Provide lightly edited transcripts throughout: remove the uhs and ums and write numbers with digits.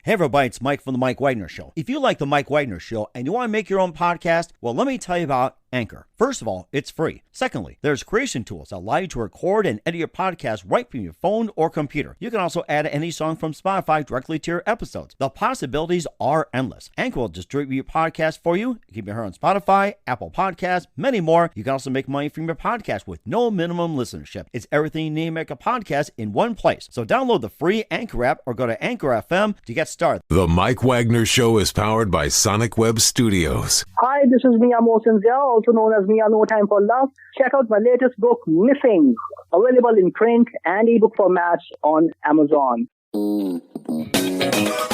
Hey everybody, it's Mike from The Mike Wagner Show. If you like The Mike Wagner Show and you want to make your own podcast, well, let me tell you about Anchor. First of all, it's free. Secondly, there's creation tools that allow you to record and edit your podcast right from your phone or computer. You can also add any song from Spotify directly to your episodes. The possibilities are endless. Anchor will distribute your podcast for you. You can be heard on Spotify, Apple Podcasts, many more. You can also make money from your podcast with no minimum listenership. It's everything you need to make a podcast in one place. So download the free Anchor app or go to Anchor FM to get started. The Mike Wagner Show is powered by Sonic Web Studios. Hi, this is Mia Mosinzia, also known as Mia No Time for Love. Check out my latest book, Missing, available in print and ebook formats on Amazon.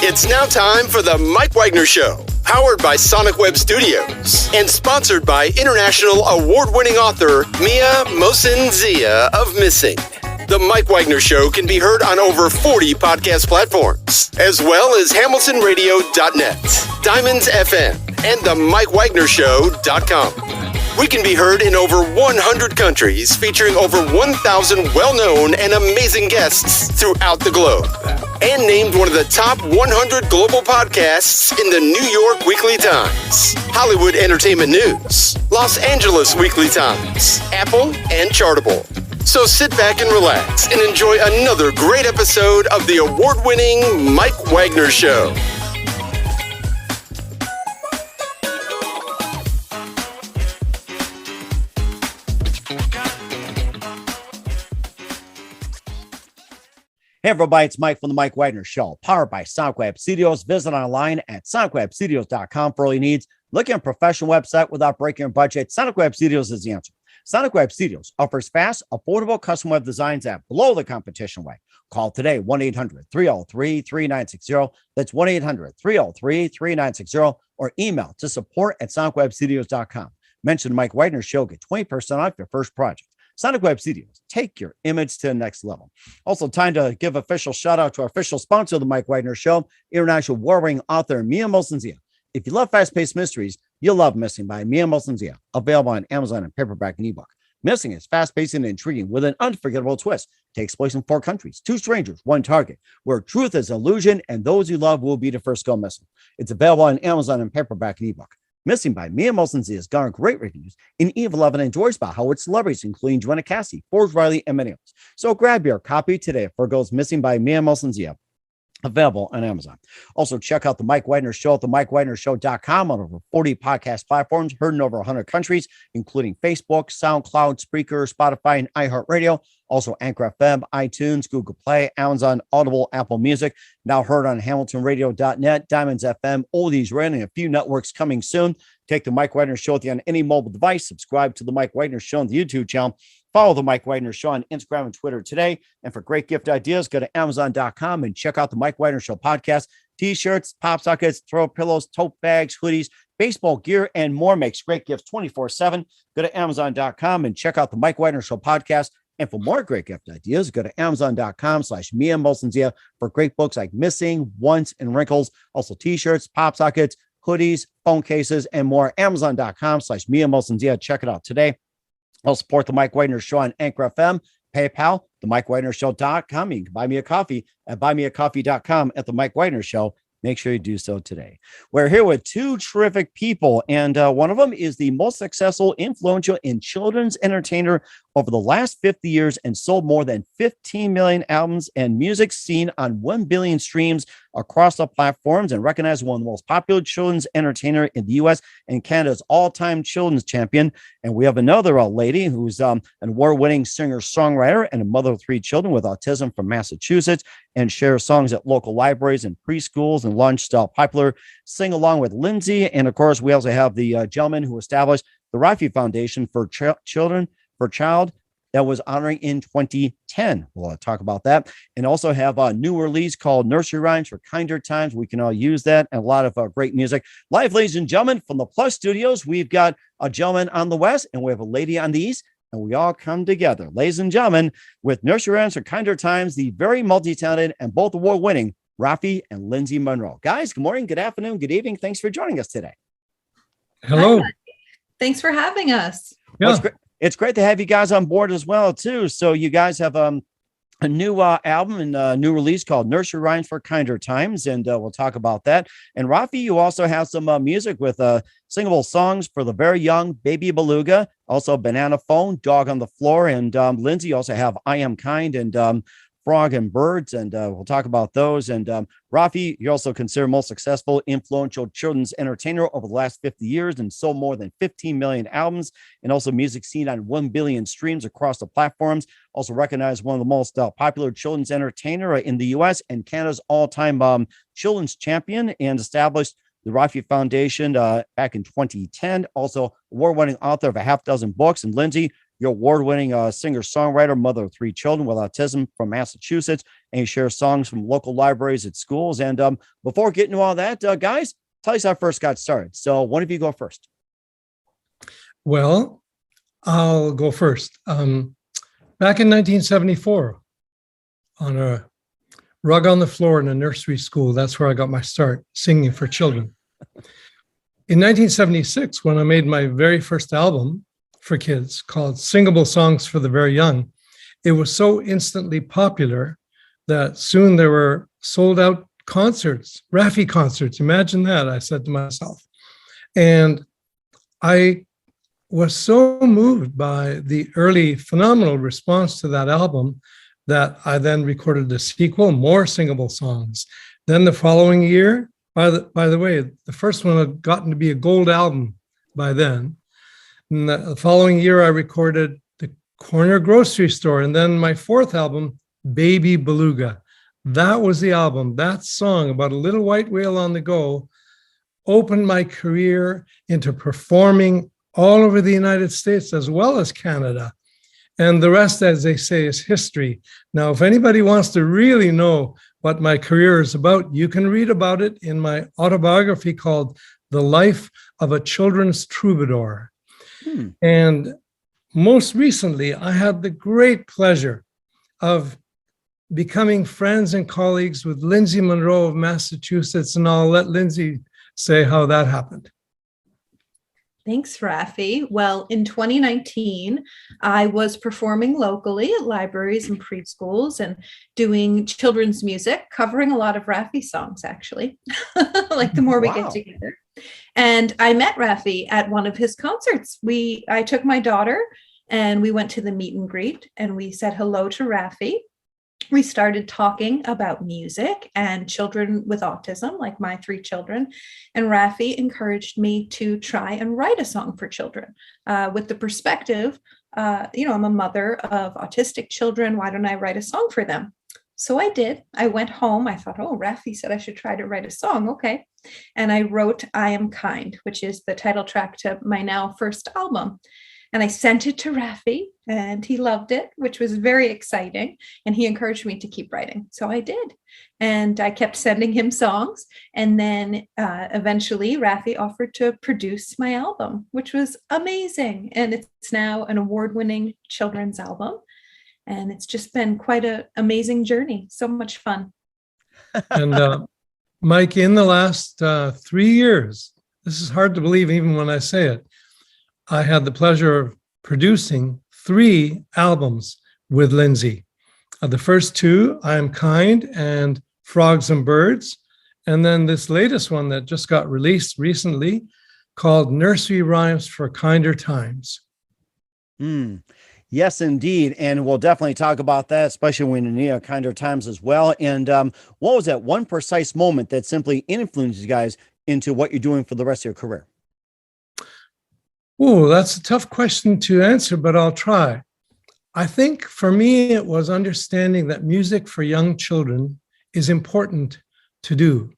It's now time for the Mike Wagner Show, powered by Sonic Web Studios and sponsored by international award-winning author Mia Mosinzia of Missing. The Mike Wagner Show can be heard on over 40 podcast platforms, as well as HamiltonRadio.net, Diamonds FM, and the MikeWagnerShow.com. We can be heard in over 100 countries, featuring over 1,000 well-known and amazing guests throughout the globe. And named one of the top 100 global podcasts in the New York Weekly Times, Hollywood Entertainment News, Los Angeles Weekly Times, Apple, and Chartable. So sit back and relax and enjoy another great episode of the award-winning Mike Wagner Show. Hey everybody, it's Mike from The Mike Wagner Show, powered by Sonic Web Studios. Visit online at sonicwebstudios.com for all your needs. Look at a professional website without breaking your budget. Sonic Web Studios is the answer. Sonic Web Studios offers fast, affordable custom web designs that blow the competition away. Call today, 1-800-303-3960. That's 1-800-303-3960, or email to support@sonicwebstudios.com. Mention the Mike Wagner Show, get 20% off your first project. Sonic Web Studios, take your image to the next level. Also, time to give official shout out to our official sponsor of the Mike Wagner Show, international award-winning author Mia Mosinzia. If you love fast-paced mysteries, you'll love Missing by Mia Mosinzia, available on Amazon and paperback and ebook. Missing is fast-paced and intriguing with an unforgettable twist. Takes place in 4 countries, 2 strangers, 1 target, where truth is illusion and those you love will be the first go missing. It's available on Amazon and paperback and ebook. Missing by Mia Mosinzia has garnered great reviews, and Eve 11 enjoys by Howard celebrities, including Joanna Cassie, Forbes Riley, and many others. So grab your copy today for Goes Missing by Mia Mosinzia, available on Amazon. Also, check out the Mike Wagner Show at themikewagnershow.com on over 40 podcast platforms, heard in over 100 countries, including Facebook, SoundCloud, Spreaker, Spotify, and iHeartRadio. Also, Anchor FM, iTunes, Google Play, Amazon, Audible, Apple Music. Now heard on HamiltonRadio.net, Diamonds FM, Oldies Radio, and a few networks coming soon. Take the Mike Wagner Show on any mobile device. Subscribe to the Mike Wagner Show on the YouTube channel. Follow the Mike Wagner Show on Instagram and Twitter today. And for great gift ideas, go to Amazon.com and check out the Mike Wagner Show podcast. T-shirts, pop sockets, throw pillows, tote bags, hoodies, baseball gear, and more. Makes great gifts 24/7. Go to Amazon.com and check out the Mike Wagner Show podcast. And for more great gift ideas, go to Amazon.com/Mia Mosinzia for great books like Missing, Once, and Wrinkles. Also T-shirts, pop sockets, hoodies, phone cases, and more. Amazon.com/Mia Mosinzia. Check it out today. I'll support the Mike Wagner Show on Anchor FM, PayPal, themikewagnershow.com. You can buy me a coffee at buymeacoffee.com at the Mike Wagner Show. Make sure you do so today. We're here with 2 terrific people, and one of them is the most successful, influential, and children's entertainer over the last 50 years and sold more than 15 million albums and music seen on 1 billion streams across the platforms, and recognized one of the most popular children's entertainer in the U.S. and Canada's all-time children's champion. And we have another lady who's an award-winning singer-songwriter and a mother of 3 children with autism from Massachusetts, and shares songs at local libraries and preschools, and launched popular Sing Along with Lindsay. And of course, we also have the gentleman who established the Raffi Foundation for Child that was honoring in 2010. We'll talk about that. And also have a new release called Nursery Rhymes for Kinder Times. We can all use that, and a lot of great music. Live, ladies and gentlemen, from the Plus Studios, we've got a gentleman on the west, and we have a lady on the east, and we all come together, ladies and gentlemen, with Nursery Rhymes for Kinder Times, the very multi-talented and both award-winning Raffi and Lindsay Munroe. Guys, good morning, good afternoon, good evening. Thanks for joining us today. Hello. Hi. Thanks for having us. Yeah. Well, it's great to have you guys on board as well, too. So you guys have a new album and a new release called Nursery Rhymes for Kinder Times, and we'll talk about that. And Raffi, you also have some music with singable songs for the very young, Baby Beluga, also Banana Phone, Dog on the Floor, and Lindsay, you also have I Am Kind and Frog and Birds, and we'll talk about those. And Raffi, you're also considered most successful, influential children's entertainer over the last 50 years and sold more than 15 million albums, and also music seen on 1 billion streams across the platforms. Also recognized one of the most popular children's entertainer in the U.S. and Canada's all-time children's champion, and established the Raffi Foundation back in 2010. Also award-winning author of a half dozen books. And Lindsay, you're award-winning singer-songwriter, mother of 3 children with autism from Massachusetts, and you share songs from local libraries at schools. And before getting to all that, guys, tell us how I first got started. So one of you go first. Well, I'll go first. Back in 1974, on a rug on the floor in a nursery school, that's where I got my start singing for children. In 1976, when I made my very first album for kids called Singable Songs for the Very Young, it was so instantly popular that soon there were sold out concerts, Raffi concerts. Imagine that, I said to myself. And I was so moved by the early phenomenal response to that album that I then recorded a sequel, more singable songs. Then the following year, by the way, the first one had gotten to be a gold album by then. And the following year, I recorded The Corner Grocery Store. And then my 4th album, Baby Beluga. That was the album. That song about a little white whale on the go opened my career into performing all over the United States as well as Canada. And the rest, as they say, is history. Now, if anybody wants to really know what my career is about, you can read about it in my autobiography called The Life of a Children's Troubadour. And most recently, I had the great pleasure of becoming friends and colleagues with Lindsay Munroe of Massachusetts, and I'll let Lindsay say how that happened. Thanks, Raffi. Well, in 2019, I was performing locally at libraries and preschools and doing children's music, covering a lot of Raffi songs, actually, like the more we get together. And I met Raffi at one of his concerts. I took my daughter and we went to the meet and greet and we said hello to Raffi. We started talking about music and children with autism, like my 3 children. And Raffi encouraged me to try and write a song for children with the perspective, I'm a mother of autistic children. Why don't I write a song for them? So I did. I went home. I thought, Raffi said I should try to write a song. Okay. And I wrote I Am Kind, which is the title track to my now first album. And I sent it to Raffi and he loved it, which was very exciting. And he encouraged me to keep writing. So I did. And I kept sending him songs. And then eventually Raffi offered to produce my album, which was amazing. And it's now an award-winning children's album. And it's just been quite an amazing journey. So much fun. And Mike, in the last 3 years, this is hard to believe even when I say it, I had the pleasure of producing 3 albums with Lindsay. The first 2, I Am Kind and Frogs and Birds. And then this latest one that just got released recently called Nursery Rhymes for Kinder Times. Yes, indeed. And we'll definitely talk about that, especially when in kinder times as well. And what was that one precise moment that simply influenced you guys into what you're doing for the rest of your career? Oh, that's a tough question to answer, but I'll try. I think for me, it was understanding that music for young children is important to do.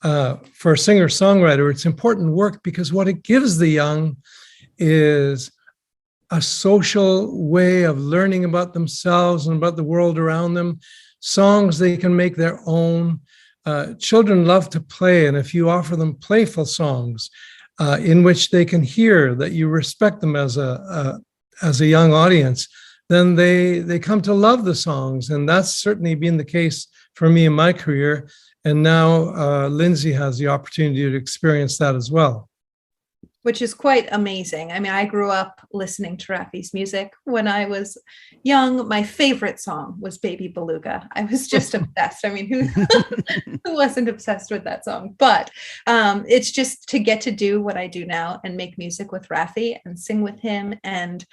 For a singer-songwriter, it's important work because what it gives the young is a social way of learning about themselves and about the world around them, songs they can make their own. Children love to play, and if you offer them playful songs in which they can hear that you respect them as a young audience, then they come to love the songs. And that's certainly been the case for me in my career. And now Lindsay has the opportunity to experience that as well. which is quite amazing. I mean, I grew up listening to Raffi's music when I was young. My favorite song was Baby Beluga. I was just obsessed. I mean, who wasn't obsessed with that song? But it's just to get to do what I do now and make music with Raffi and sing with him and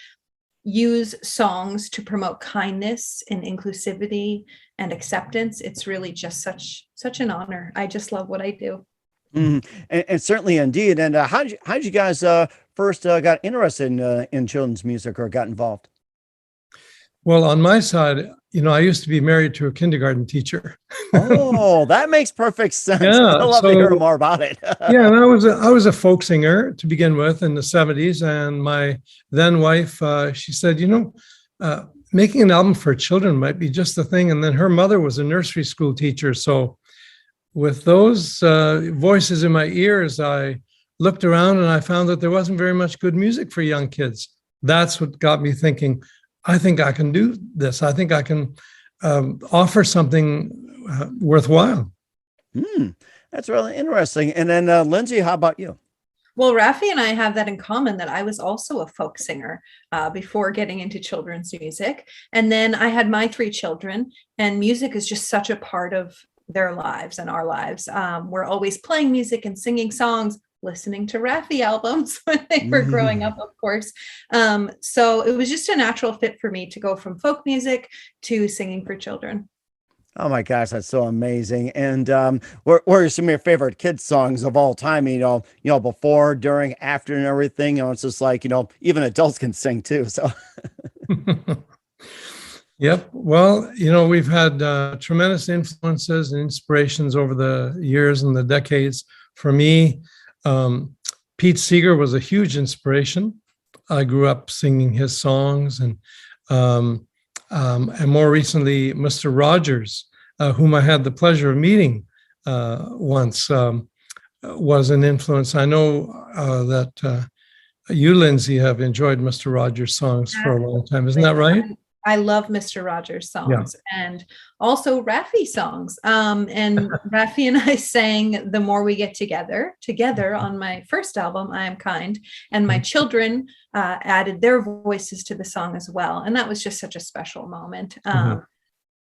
use songs to promote kindness and inclusivity and acceptance. It's really just such an honor. I just love what I do. And certainly indeed. And how'd you guys first got interested in children's music or got involved? Well, on my side, I used to be married to a kindergarten teacher. Oh, that makes perfect sense. Yeah, I'd love to hear more about it. Yeah, and I was a folk singer to begin with in the 70s. And my then wife, she said, making an album for children might be just the thing. And then her mother was a nursery school teacher. So with those voices in my ears, I looked around and I found that there wasn't very much good music for young kids. That's what got me thinking, I think I can do this. I think I can offer something worthwhile. That's really interesting. And then Lindsay, how about you? Well, Raffi and I have that in common, that I was also a folk singer before getting into children's music. And then I had my 3 children, and music is just such a part of their lives and our lives. We're always playing music and singing songs, listening to Raffi albums when they were growing up, of course. So it was just a natural fit for me to go from folk music to singing for children. Oh my gosh, that's so amazing. And what are some of your favorite kids songs of all time? Before, during, after, and everything. It's just like, even adults can sing too. So Yep. Well, we've had tremendous influences and inspirations over the years and the decades. For me, Pete Seeger was a huge inspiration. I grew up singing his songs, and more recently, Mr. Rogers, whom I had the pleasure of meeting once, was an influence. I know that you, Lindsay, have enjoyed Mr. Rogers' songs for a long time. Isn't that right? I love Mr. Rogers songs and also Raffi songs. And Raffi and I sang The More We Get Together on my first album, I Am Kind. And my children added their voices to the song as well. And that was just such a special moment.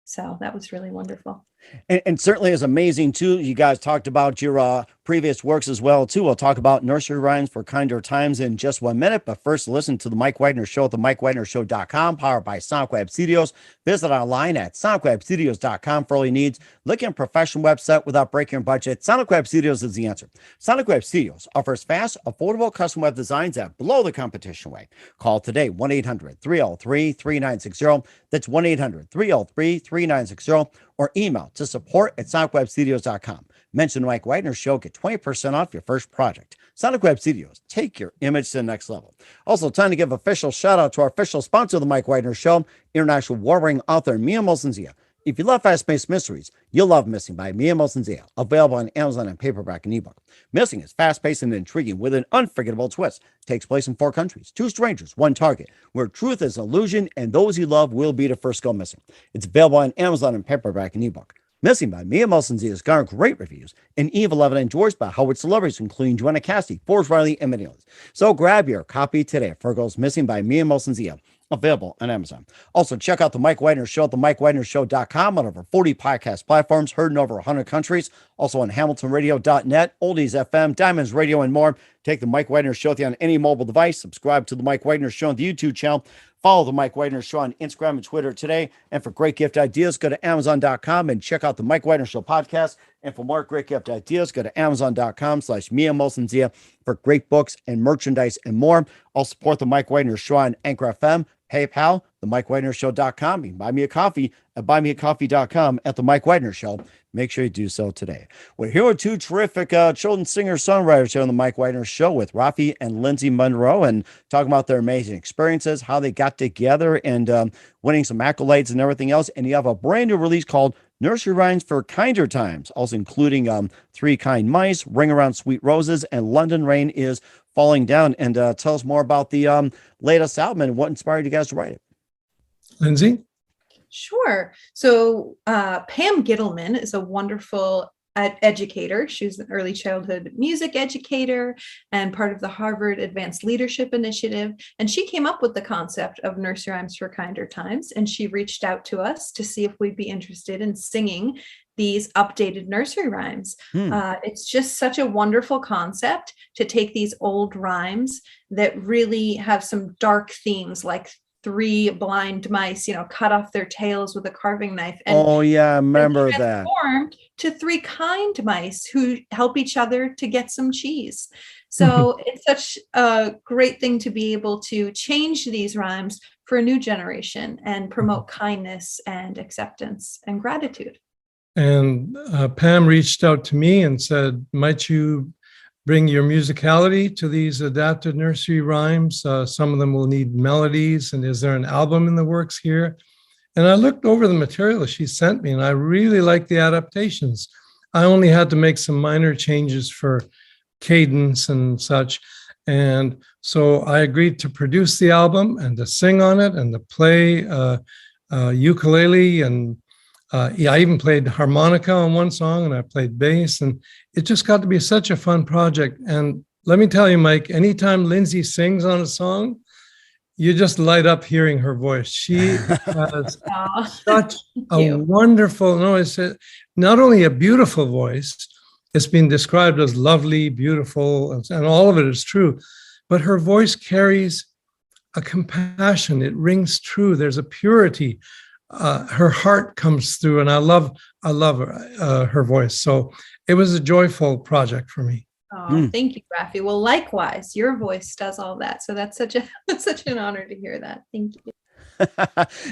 So that was really wonderful. And certainly is amazing too. You guys talked about your previous works as well too. We'll talk about Nursery Rhymes for Kinder Times in just 1 minute, but first listen to the Mike Widener Show at the MikeWidenerShow.com, powered by Sonic Web Studios. Visit online at SonicWebStudios.com for all your needs. Look at a professional website without breaking your budget. Sonic Web Studios is the answer. Sonic Web Studios offers fast, affordable custom web designs that blow the competition away. Call today, 1-800-303-3960. That's 1-800-303-3960. Or email to support@sonicwebstudios.com. Mention the Mike Widener Show, get 20% off your first project. Sonic Web Studios, take your image to the next level. Also, time to give official shout out to our official sponsor of the Mike Widener Show, international war-wearing author Mia Molson-Zia. If you love fast-paced mysteries, you'll love Missing by Mia Molson-Zia, available on Amazon and paperback and ebook. Missing is fast-paced and intriguing with an unforgettable twist. Takes place in 4 countries, 2 strangers, 1 target, where truth is illusion and those you love will be the first go missing. It's available on Amazon and paperback and ebook. Missing by Mia Molson-Zia has garnered great reviews and even loved and endorsed by Hollywood celebrities, including Joanna Cassidy, Forrest Riley, and many others. So grab your copy today. Fergal's Missing by Mia Molson-Zia, available on Amazon. Also, check out the Mike Widener Show at the MikeWidenerShow.com on over 40 podcast platforms, heard in over 100 countries. Also on HamiltonRadio.net, Oldies FM, Diamonds Radio, and more. Take the Mike Widener Show on any mobile device. Subscribe to the Mike Widener Show on the YouTube channel. Follow the Mike Widener Show on Instagram and Twitter today. And for great gift ideas, go to Amazon.com and check out the Mike Widener Show podcast. And for more great gift ideas, go to Amazon.com/Mia Molson-Zia for great books and merchandise and more. I'll support the Mike Widener Show on Anchor FM, PayPal, the MikeWidenerShow.com. You can buy me a coffee at buymeacoffee.com at the Mike Widener Show. Make sure you do so today. We're here with 2 terrific children's singer-songwriters here on the Mike Widener Show with Raffi and Lindsay Munroe, and talking about their amazing experiences, how they got together, and winning some accolades and everything else. And you have a brand new release called Nursery Rhymes for Kinder Times, also including 3 Kind Mice, Ring Around Sweet Roses, and London Rain is Falling Down. And tell us more about the latest album and what inspired you guys to write it. Lindsay? Sure. So Pam Gittleman is a wonderful educator. She was an early childhood music educator and part of the Harvard Advanced Leadership Initiative. And she came up with the concept of Nursery Rhymes for Kinder Times. And she reached out to us to see if we'd be interested in singing these updated nursery rhymes. It's just such a wonderful concept to take these old rhymes that really have some dark themes, like 3 blind mice, cut off their tails with a carving knife. And oh yeah, I remember that. Transformed to 3 kind mice who help each other to get some cheese. So it's such a great thing to be able to change these rhymes for a new generation and promote kindness and acceptance and gratitude. And Pam reached out to me and said, might you bring your musicality to these adapted nursery rhymes? Some of them will need melodies. And is there an album in the works here? And I looked over the material she sent me, and I really liked the adaptations. I only had to make some minor changes for cadence and such. And so I agreed to produce the album and to sing on it and to play ukulele. And I even played harmonica on one song, and I played bass. And it just got to be such a fun project. And let me tell you, Mike, anytime Lindsay sings on a song, you just light up hearing her voice. She has such a wonderful, it's not only a beautiful voice, it's been described as lovely, beautiful, and all of it is true, but her voice carries a compassion. It rings true. There's a purity. Her heart comes through, and I love her voice. So it was a joyful project for me. Oh, thank you, Raffi. Well, likewise, your voice does all that. So that's such an honor to hear that. Thank you.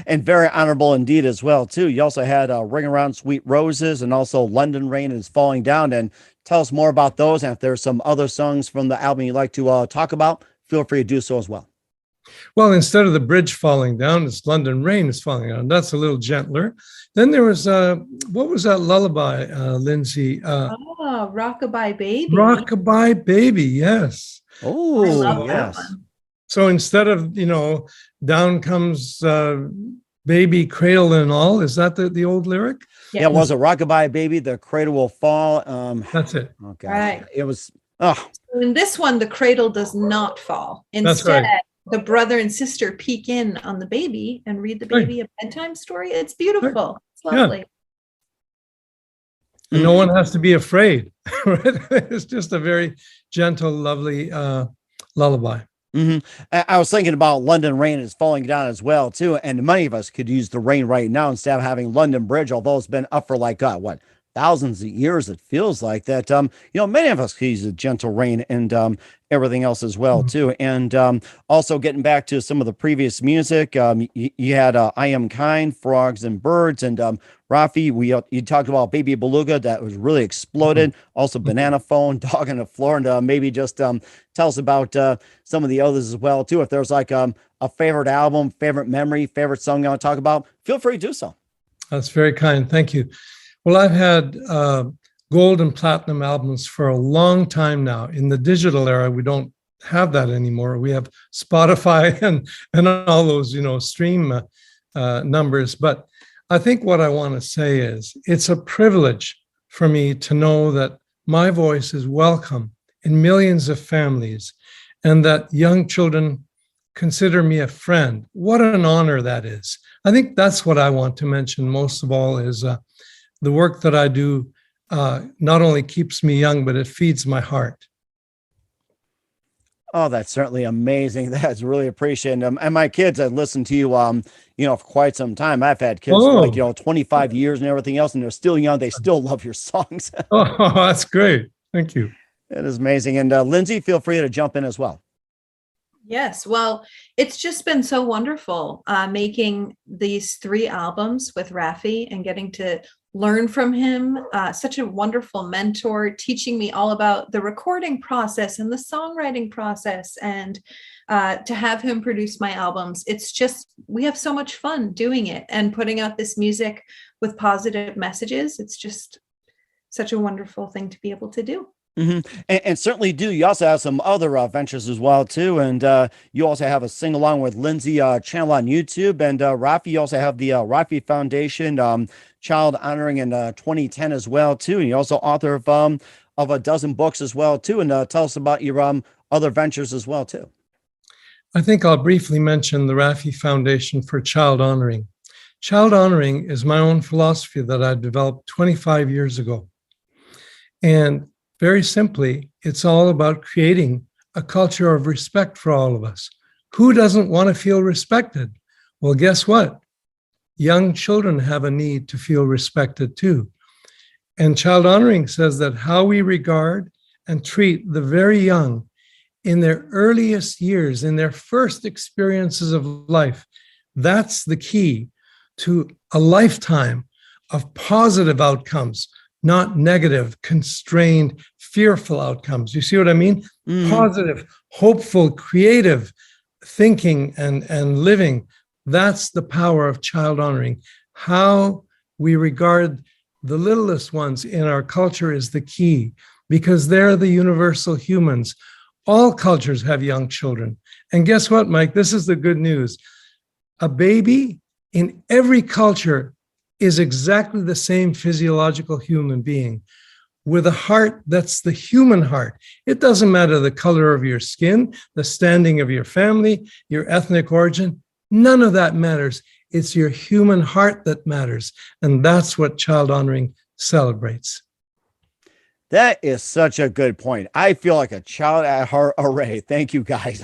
And very honorable indeed as well, too. You also had Ring Around Sweet Roses and also London Rain is Falling Down. And tell us more about those. And if there's some other songs from the album you'd like to talk about, feel free to do so as well. Well, instead of the bridge falling down, it's London Rain is Falling Down. That's a little gentler. Then there was, what was that lullaby, Lindsay? Rockabye Baby. Rockabye Baby, yes. Oh, yes. So instead of, down comes baby, cradle and all, is that the old lyric? Yes. Yeah, it was a Rockabye Baby, the cradle will fall. That's it. Okay. Right. It was, In this one, the cradle does not fall. Instead, the brother and sister peek in on the baby and read the baby a bedtime story. It's beautiful. It's lovely. And no one has to be afraid. It's just a very gentle, lovely lullaby. I was thinking about London Rain is Falling Down as well, too. And many of us could use the rain right now instead of having London Bridge, although it's been up for like, thousands of years. It feels like that. Many of us could use a gentle rain and everything else as well, too. And also getting back to some of the previous music, you had I Am Kind, Frogs and Birds, and Raffi, you talked about Baby Beluga that was really exploded. Also Banana Phone, Dog on the Floor, and maybe just tell us about some of the others as well, too. If there's like a favorite album, favorite memory, favorite song you want to talk about, feel free to do so. That's very kind. Thank you. Well, I've had gold and platinum albums for a long time now. In the digital era, we don't have that anymore. We have Spotify and all those, stream numbers. But I think what I want to say is it's a privilege for me to know that my voice is welcome in millions of families and that young children consider me a friend. What an honor that is. I think that's what I want to mention most of all is the work that I do not only keeps me young, but it feeds my heart. Oh, that's certainly amazing. That's really appreciated. And my kids have listened to you, for quite some time. I've had kids for 25 years and everything else, and they're still young. They still love your songs. Oh, that's great. Thank you. It is amazing. And Lindsay, feel free to jump in as well. Yes. Well, it's just been so wonderful making these 3 albums with Raffi and getting to learn from him. Such a wonderful mentor, teaching me all about the recording process and the songwriting process, and to have him produce my albums. It's just, we have so much fun doing it and putting out this music with positive messages. It's just such a wonderful thing to be able to do. And certainly do. You also have some other ventures as well too, and you also have a sing along with Lindsay channel on YouTube, and Raffi. You also have the Raffi Foundation Child Honoring in 2010 as well too, and you're also author of a dozen books as well too. And tell us about your other ventures as well too. I think I'll briefly mention the Raffi Foundation for Child Honoring. Child honoring is my own philosophy that I developed 25 years ago. And very simply, it's all about creating a culture of respect for all of us. Who doesn't want to feel respected? Well, guess what? Young children have a need to feel respected too. And child honoring says that how we regard and treat the very young in their earliest years, in their first experiences of life, that's the key to a lifetime of positive outcomes, not negative, constrained, fearful outcomes. You see what I mean? Positive, hopeful, creative thinking and living. That's the power of child honoring. How we regard the littlest ones in our culture is the key, because they're the universal humans. All cultures have young children. And guess what, Mike? This is the good news. A baby in every culture is exactly the same physiological human being with a heart that's the human heart. It doesn't matter the color of your skin, the standing of your family, your ethnic origin. None of that matters. It's your human heart that matters. And that's what child honoring celebrates. That is such a good point. I feel like a child at heart array. Thank you, guys.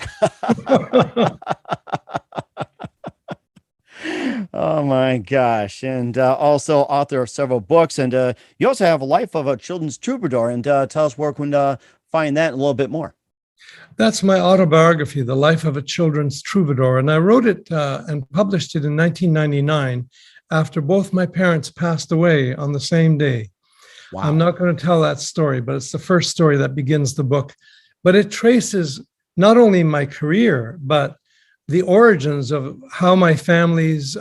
Oh my gosh. And also author of several books. And you also have a life of a children's troubadour. And tell us where we can find that a little bit more. That's my autobiography, The Life of a Children's Troubadour. And I wrote it and published it in 1999 after both my parents passed away on the same day. Wow. I'm not going to tell that story, but it's the first story that begins the book. But it traces not only my career, but the origins of how my families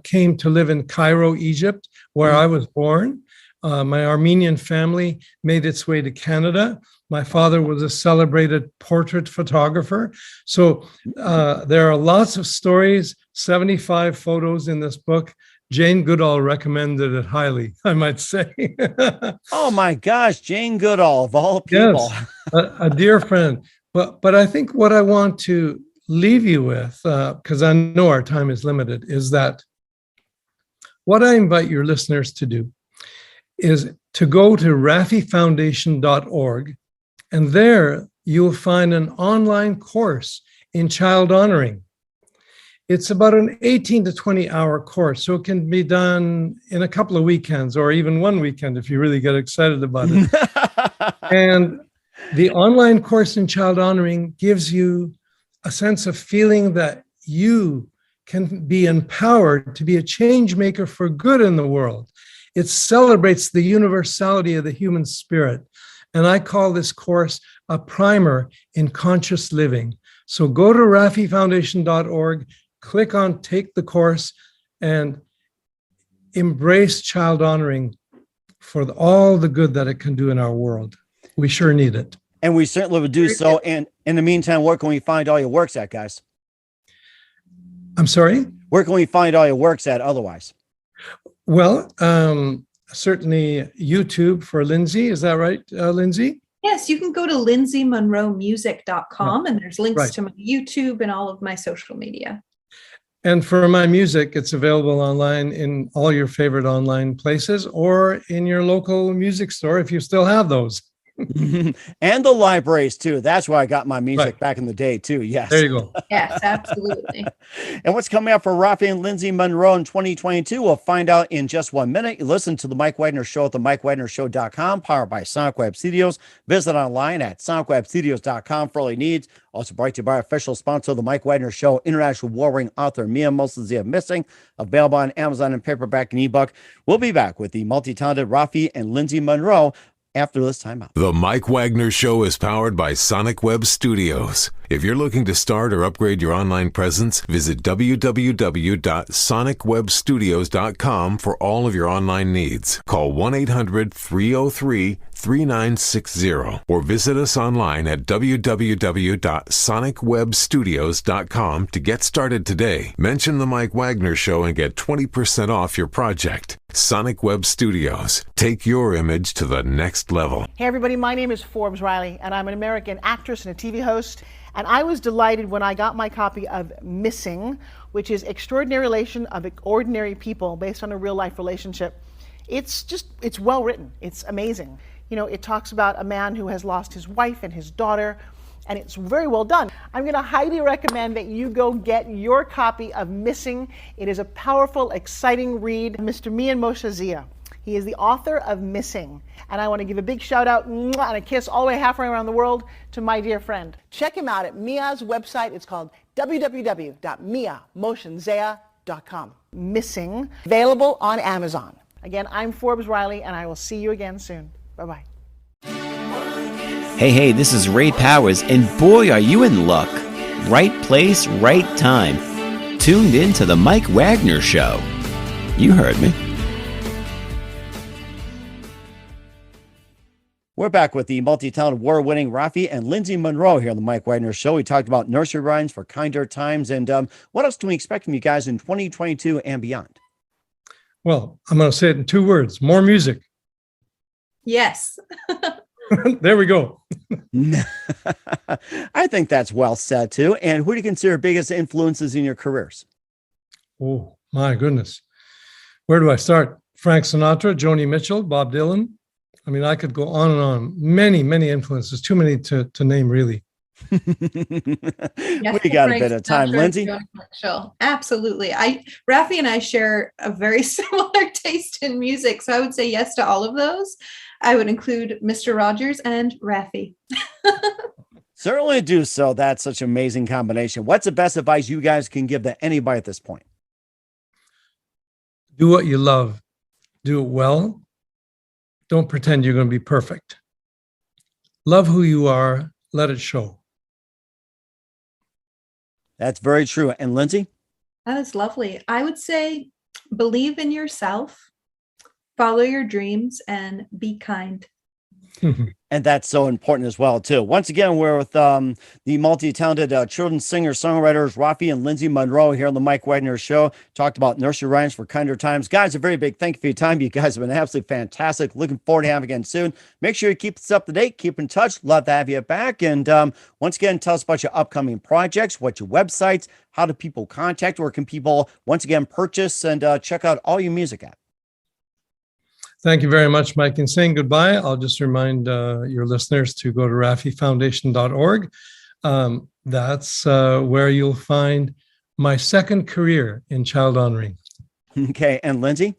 came to live in Cairo, Egypt, where I was born. My Armenian family made its way to Canada. My father was a celebrated portrait photographer. So there are lots of stories, 75 photos in this book. Jane Goodall recommended it highly, I might say. Oh my gosh, Jane Goodall, of all people. Yes, a dear friend. But I think what I want to leave you with, because I know our time is limited, is that what I invite your listeners to do is to go to raffifoundation.org, and there you'll find an online course in child honoring. It's about an 18 to 20 hour course, so it can be done in a couple of weekends or even one weekend if you really get excited about it. And the online course in child honoring gives you a sense of feeling that you can be empowered to be a change maker for good in the world. It celebrates the universality of the human spirit. And I call this course a primer in conscious living. So go to raffifoundation.org, click on Take the Course, and embrace child honoring for all the good that it can do in our world. We sure need it. And we certainly would do so. And in the meantime, where can we find all your works at, guys? I'm sorry? Where can we find all your works at otherwise? Well, certainly YouTube for Lindsay. Is that right, Lindsay? Yes, you can go to lindsaymunroemusic.com and there's links to my YouTube and all of my social media. And for my music, it's available online in all your favorite online places or in your local music store if you still have those. And the libraries too. That's where I got my music back in the day too. Yes. There you go. Yes, absolutely. And what's coming up for Raffi and Lindsay Munroe in 2022? We'll find out in just 1 minute. You listen to the Mike Wagner Show at the MikeWagnerShow.com, powered by Sonic Web Studios. Visit online at SonicWebStudios.com for all your needs. Also brought to you by official sponsor of the Mike Wagner Show, international war-ring author Mia Mostly of Missing, available on Amazon and paperback and ebook. We'll be back with the multi-talented Raffi and Lindsay Munroe after this time out. The Mike Wagner Show is powered by Sonic Web Studios. If you're looking to start or upgrade your online presence, visit www.sonicwebstudios.com for all of your online needs. Call 1-800-303 3960 or visit us online at www.sonicwebstudios.com to get started today. Mention the Mike Wagner Show and get 20% off your project. Sonic Web Studios. Take your image to the next level. Hey everybody, my name is Forbes Riley and I'm an American actress and a TV host. And I was delighted when I got my copy of Missing, which is Extraordinary Relation of Ordinary People based on a real life relationship. It's well written. It's amazing. You know, it talks about a man who has lost his wife and his daughter, and it's very well done. I'm going to highly recommend that you go get your copy of Missing. It is a powerful, exciting read. Mr. Mian Moshe Zia. He is the author of Missing. And I want to give a big shout out and a kiss all the way halfway around the world to my dear friend. Check him out at Mia's website. It's called www.miamotionsea.com. Missing, available on Amazon. Again, I'm Forbes Riley, and I will see you again soon. Bye-bye. Hey, this is Ray Powers, and boy, are you in luck. Right place, right time. Tuned in to the Mike Wagner Show. You heard me. We're back with the multi-talented award-winning Raffi and Lindsay Munroe here on the Mike Wagner Show. We talked about nursery rhymes for kinder times, and what else can we expect from you guys in 2022 and beyond? Well, I'm going to say it in 2 words: more music. Yes. There we go. I think that's well said too. And who do you consider biggest influences in your careers? Oh, my goodness. Where do I start? Frank Sinatra, Joni Mitchell, Bob Dylan. I mean, I could go on and on. Many, many influences. Too many to name, really. We got a bit of time, Lindsay. Absolutely. Raffi and I share a very similar taste in music, so I would say yes to all of those. I would include Mr. Rogers and Raffi. Certainly do so. That's such an amazing combination. What's the best advice you guys can give to anybody at this point? Do what you love. Do it well. Don't pretend you're going to be perfect. Love who you are. Let it show. That's very true. And Lindsay? That is lovely. I would say believe in yourself, follow your dreams, and be kind. And that's so important as well, too. Once again, we're with the multi-talented children's singer-songwriters Raffi and Lindsay Munroe here on the Mike Wagner Show. Talked about nursery rhymes for kinder times. Guys, a very big thank you for your time. You guys have been absolutely fantastic. Looking forward to having you again soon. Make sure you keep us up to date. Keep in touch. Love to have you back. And once again, tell us about your upcoming projects, what's your websites, how do people contact, where can people, once again, purchase and check out all your music at? Thank you very much, Mike. In saying goodbye, I'll just remind your listeners to go to raffifoundation.org. That's where you'll find my second career in child honoring. Okay. And Lindsay?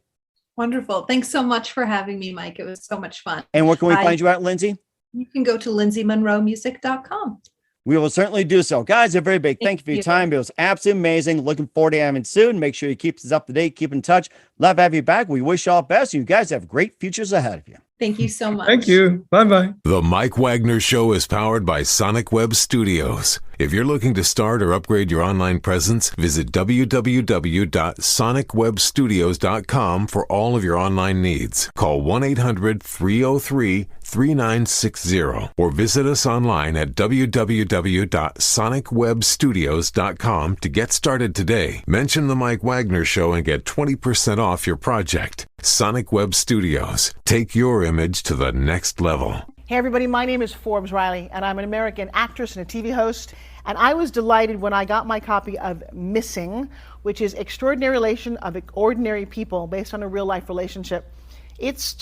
Wonderful. Thanks so much for having me, Mike. It was so much fun. And where can we find you at, Lindsay? You can go to lindsaymunroemusic.com. We will certainly do so. Guys, a very big thank you for your time. It was absolutely amazing. Looking forward to having you soon. Make sure you keep us up to date. Keep in touch. Love to have you back. We wish you all the best. You guys have great futures ahead of you. Thank you so much. Thank you. Bye-bye. The Mike Wagner Show is powered by Sonic Web Studios. If you're looking to start or upgrade your online presence, visit www.sonicwebstudios.com for all of your online needs. Call 1-800-303-3960 or visit us online at www.sonicwebstudios.com to get started today. Mention the Mike Wagner Show and get 20% off your project. Sonic Web Studios. Take your image to the next level. Hey everybody, my name is Forbes Riley and I'm an American actress and a TV host. And I was delighted when I got my copy of Missing, which is Extraordinary Relation of Ordinary People based on a real life relationship. It's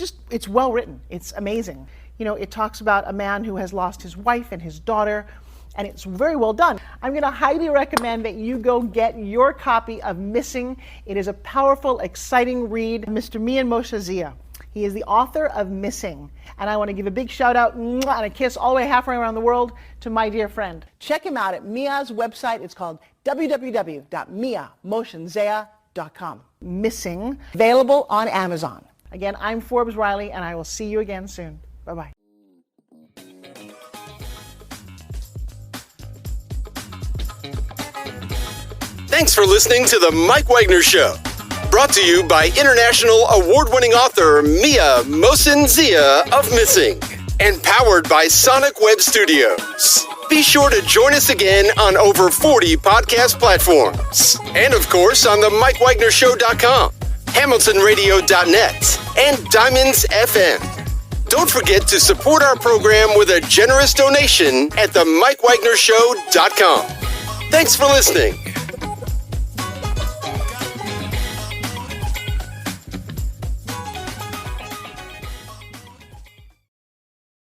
well written. It's amazing. You know, it talks about a man who has lost his wife and his daughter, and it's very well done. I'm going to highly recommend that you go get your copy of Missing. It is a powerful, exciting read. Mr. Mian Moshe Zia. He is the author of Missing. And I want to give a big shout out and a kiss all the way halfway around the world to my dear friend. Check him out at Mia's website. It's called www.miamotionsea.com. Missing, available on Amazon. Again, I'm Forbes Riley, and I will see you again soon. Bye-bye. Thanks for listening to The Mike Wagner Show. Brought to you by international award-winning author Mia Mohsen-Zia of Missing. And powered by Sonic Web Studios. Be sure to join us again on over 40 podcast platforms. And of course on the MikeWagnerShow.com, HamiltonRadio.net, and Diamonds FM. Don't forget to support our program with a generous donation at the MikeWagnerShow.com. Thanks for listening.